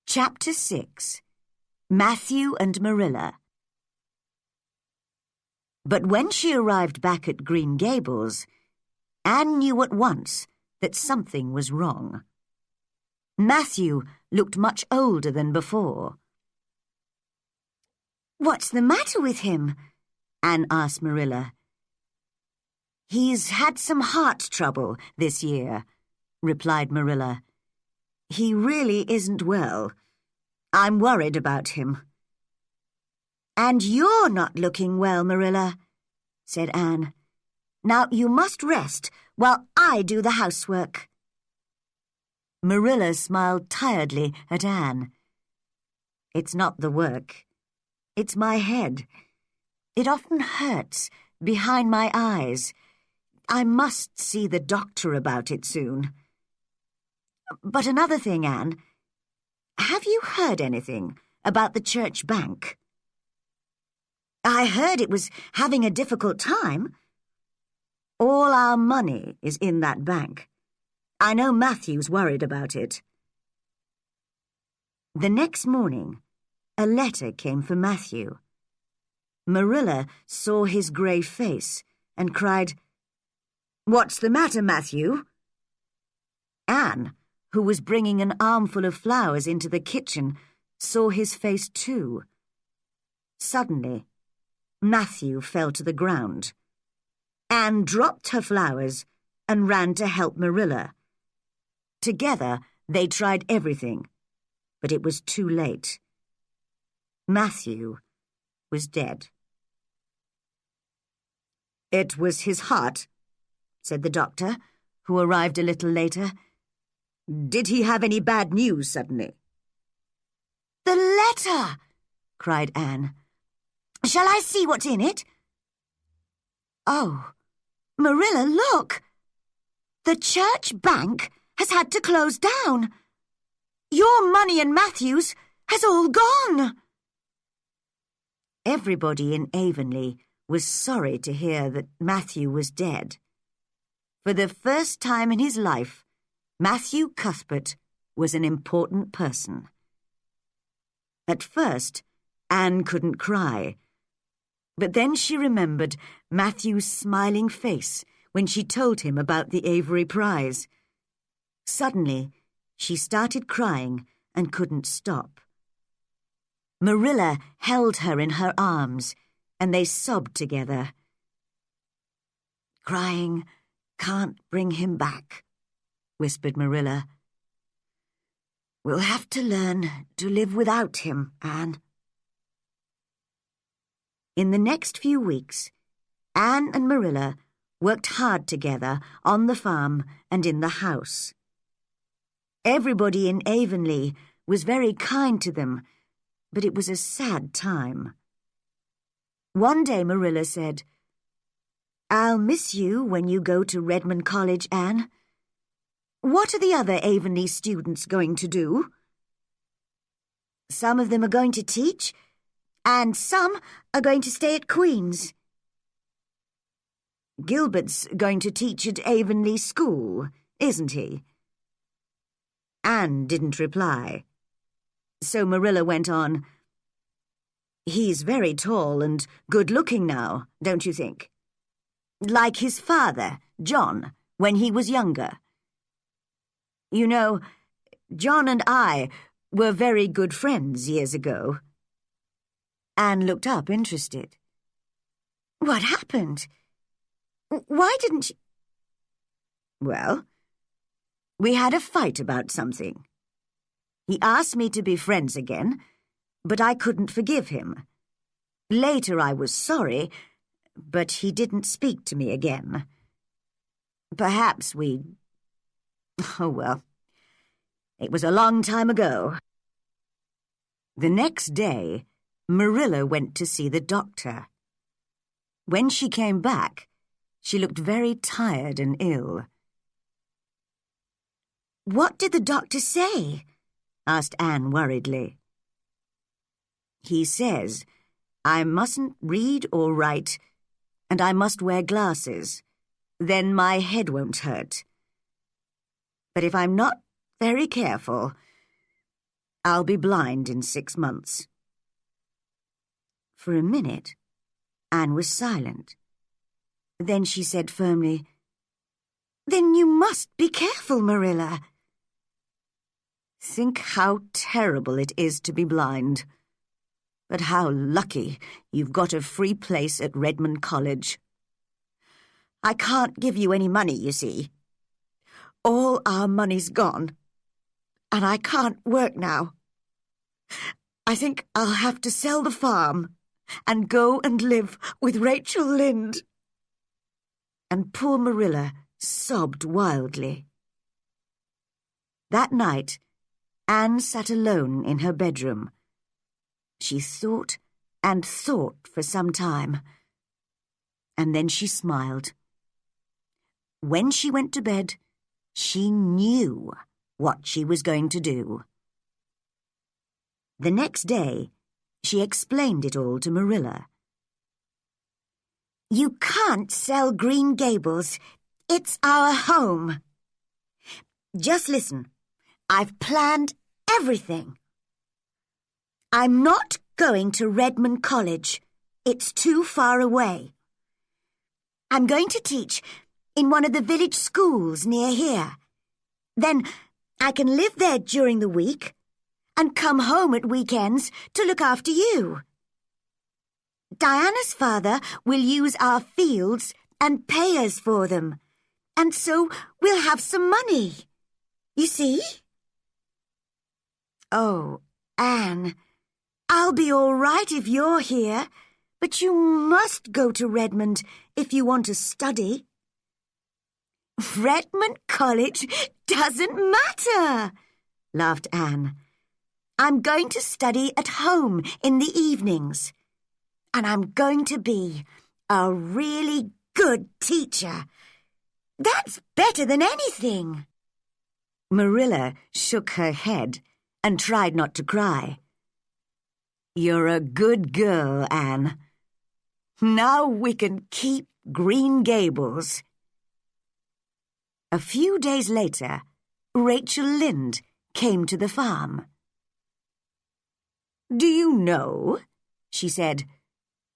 Chapter 6. Matthew and Marilla. But when she arrived back at Green Gables, Anne knew at once that something was wrong. Matthew looked much older than before. "What's the matter with him?" Anne asked Marilla. "He's had some heart trouble this year," replied Marilla. "He really isn't well. I'm worried about him." "And you're not looking well, Marilla," said Anne. "Now you must rest while I do the housework." Marilla smiled tiredly at Anne. "It's not the work. It's my head. It often hurts behind my eyes. I must see the doctor about it soon. But another thing, Anne. Have you heard anything about the church bank?" "I heard it was having a difficult time." "All our money is in that bank. I know Matthew's worried about it." The next morning, a letter came for Matthew. Marilla saw his grey face and cried, "What's the matter, Matthew?" Anne, who was bringing an armful of flowers into the kitchen, saw his face too. Suddenly, Matthew fell to the ground. Anne dropped her flowers and ran to help Marilla. Together, they tried everything, but it was too late. Matthew was dead. "It was his heart," said the doctor, who arrived a little later. "Did he have any bad news suddenly?" "The letter!" cried Anne. "Shall I see what's in it?" "Oh, Marilla, look! The church bank has had to close down. Your money and Matthew's has all gone." Everybody in Avonlea was sorry to hear that Matthew was dead. For the first time in his life, Matthew Cuthbert was an important person. At first, Anne couldn't cry, but then she remembered Matthew's smiling face when she told him about the Avery Prize. Suddenly, she started crying and couldn't stop. Marilla held her in her arms, and they sobbed together. "Crying can't bring him back," whispered Marilla. "We'll have to learn to live without him, Anne." In the next few weeks, Anne and Marilla worked hard together on the farm and in the house. Everybody in Avonlea was very kind to them, but it was a sad time. One day Marilla said, "I'll miss you when you go to Redmond College, Anne. What are the other Avonlea students going to do?" "Some of them are going to teach, and some are going to stay at Queen's." "Gilbert's going to teach at Avonlea School, isn't he?" Anne didn't reply. So Marilla went on, "He's very tall and good-looking now, don't you think? Like his father, John, when he was younger. You know, John and I were very good friends years ago." Anne looked up, interested. "What happened? Why didn't you—" "Well, we had a fight about something. He asked me to be friends again, but I couldn't forgive him. Later I was sorry, but he didn't speak to me again. Perhaps oh well, it was a long time ago." The next day, Marilla went to see the doctor. When she came back, she looked very tired and ill. "What did the doctor say?" asked Anne worriedly. "He says I mustn't read or write, and I must wear glasses. Then my head won't hurt. But if I'm not very careful, I'll be blind in 6 months." For a minute, Anne was silent. Then she said firmly, "Then you must be careful, Marilla." "Think how terrible it is to be blind. But how lucky you've got a free place at Redmond College." "I can't give you any money, you see. All our money's gone, and I can't work now. I think I'll have to sell the farm and go and live with Rachel Lynde." And poor Marilla sobbed wildly. That night, Anne sat alone in her bedroom. She thought and thought for some time, and then she smiled. When she went to bed, she knew what she was going to do. The next day, she explained it all to Marilla. "You can't sell Green Gables. It's our home. Just listen. I've planned everything. I'm not going to Redmond College. It's too far away. I'm going to teach in one of the village schools near here. Then I can live there during the week and come home at weekends to look after you. Diana's father will use our fields and pay us for them, and so we'll have some money. You see?" "Oh, Anne, I'll be all right if you're here, but you must go to Redmond if you want to study." "Redmond College doesn't matter," laughed Anne. "I'm going to study at home in the evenings, and I'm going to be a really good teacher. That's better than anything." Marilla shook her head and tried not to cry. "You're a good girl, Anne. Now we can keep Green Gables." A few days later, Rachel Lynde came to the farm. "Do you know," she said,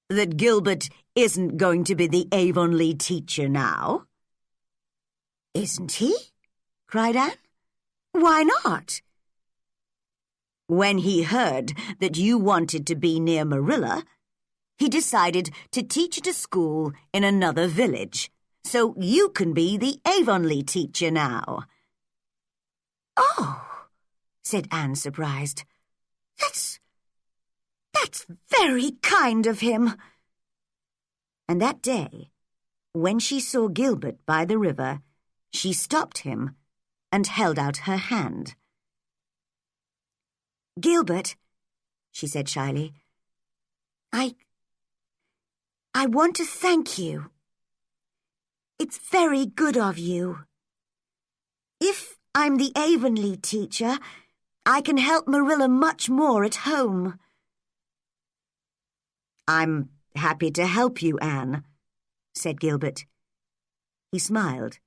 "that Gilbert isn't going to be the Avonlea teacher now?" "Isn't he?" cried Anne. "Why not?" "When he heard that you wanted to be near Marilla, he decided to teach at a school in another village, so you can be the Avonlea teacher now." "Oh," said Anne, surprised. That's very kind of him." And that day, when she saw Gilbert by the river, she stopped him and held out her hand. "Gilbert," she said shyly, I want to thank you. It's very good of you. If I'm the Avonlea teacher, I can help Marilla much more at home." "I'm happy to help you, Anne," said Gilbert. He smiled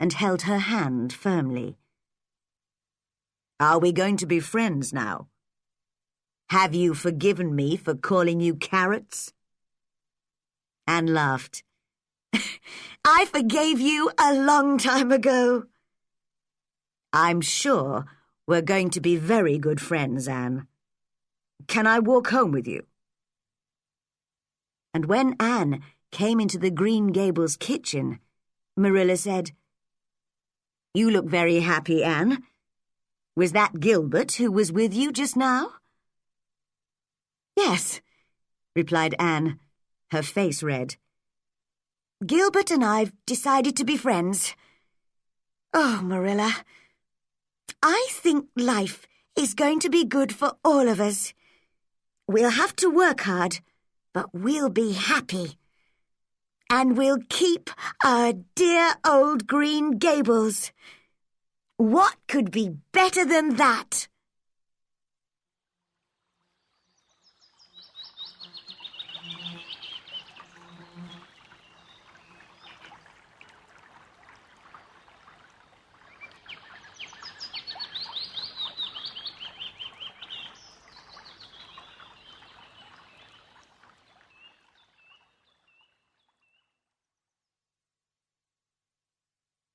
and held her hand firmly. "Are we going to be friends now? Have you forgiven me for calling you carrots?" Anne laughed. "I forgave you a long time ago." "I'm sure we're going to be very good friends, Anne. Can I walk home with you?" And when Anne came into the Green Gables kitchen, Marilla said, "You look very happy, Anne. Was that Gilbert who was with you just now?" "Yes," replied Anne, her face red. "Gilbert and I've decided to be friends. Oh, Marilla, I think life is going to be good for all of us. We'll have to work hard, but we'll be happy. And we'll keep our dear old Green Gables. What could be better than that?"